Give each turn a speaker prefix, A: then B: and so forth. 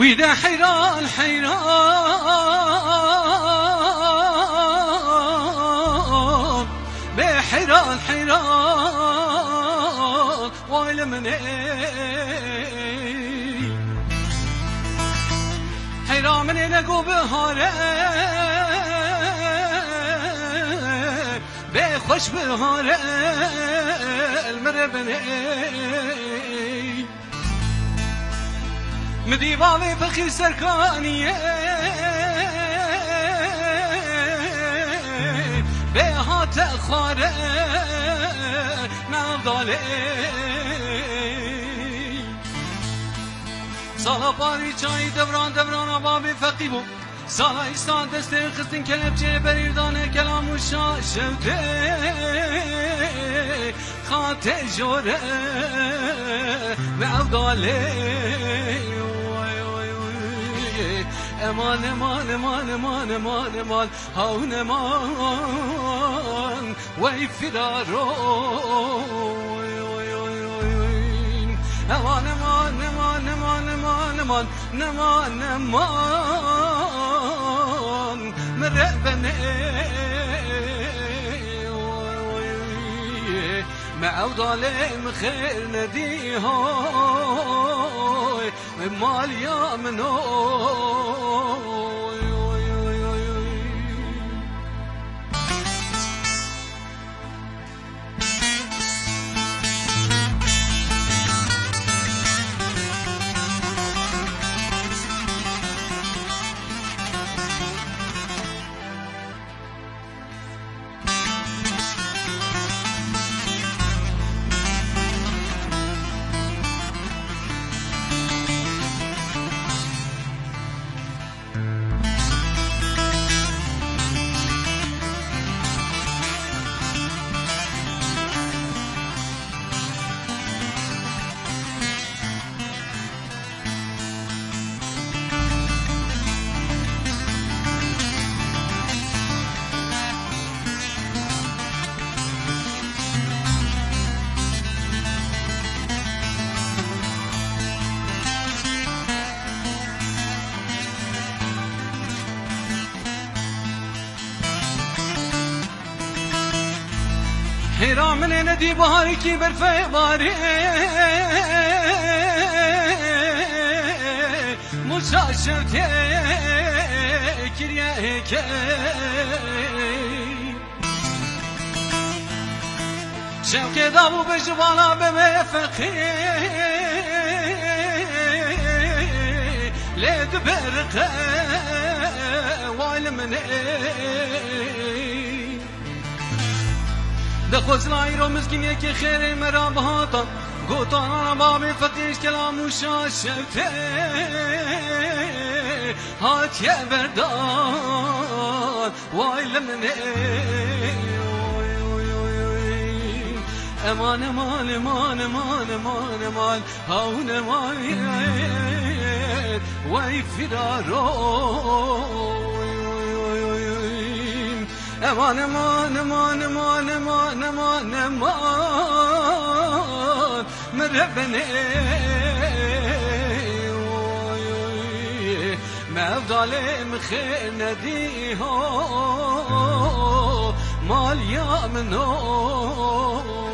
A: ويدا حيران حيران بحيران حيران ويل مني حيران مني لقو بهاره بخوش بهاره المربني مدي بابي فخي سركانية بها تأخاره نضالي سالا باري چای دوران دوران بابي فقي بو سالا ایستان دسته خستن کلبچه بریردانه کلامو شاشوته خاطر جوره معضاله امان امان امان امان امان امان هون امان وی فرارو امان امان امان امان امان امان امان امان مرقبني معود عليهم خير نديهوي مال يا منوي حيران من ندي بهاري كي برفع باري مشاشوتي كريا هيك شوكي دابو بجوانا بمفخي ليد برقه والمني دخوز لايرو مسكين يكي خير مرا بهاتا قوطان انا بابي فقيش كلام وشاشوتي هات يا بردان وايل مني امان امان امان امان امان امان هون امان وي فرارو امان امان امان امان امان امان امان مرحبني ما ظالم خير نديه مال يا منو